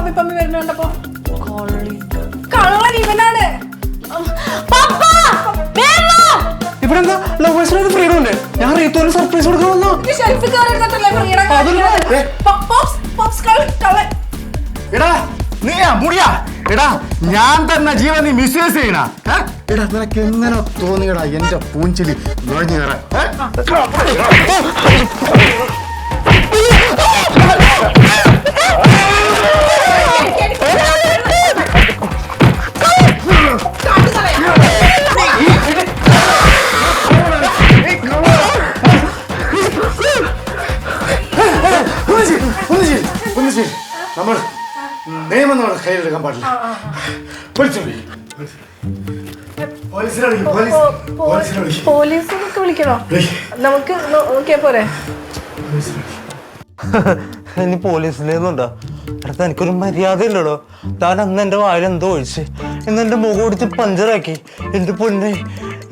പമ്മി പമ്മി വരുന്നുണ്ടപ്പോ കള്ളൻ ഇവനാണ്. ഇവിടെ എന്താ ലവേഴ്സിനൊരു ഫ്രീഡം ഉണ്ട്. ഞാൻ റീത്തോന് സർപ്രൈസ് കൊടുക്കാൻ വന്നോ. എടാ ഞാൻ തന്നെ ജീവൻ നീ മിസ്യൂസ് ചെയ്യണ. എടാ നിനക്ക് എങ്ങനെ തോന്നിയടാ എന്റെ പൂഞ്ചിലി നുഴഞ്ഞു കയറാൻ? നമ്മൾ നിയമം നമ്മുടെ കയ്യിലെടുക്കാൻ പാടില്ല. പോലീസിനൊക്കെ വിളിക്കണോ? നമുക്ക് നോക്കിയാ പോരെ? ഇനി പോലീസിലേന്നുണ്ടോ? അടുത്ത എനിക്കൊരു മര്യാദ ഇല്ലടോ. താൻ അന്ന് എന്റെ വായിൽ എന്തോ ഒഴിച്ച് ഇന്ന് എന്റെ മുഖം ഒടിച്ച് പഞ്ചറാക്കി. എന്റെ പൊന്നെ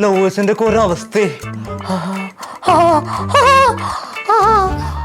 ലവേഴ്സിന്റെ ഒക്കെ ഒരു അവസ്ഥ.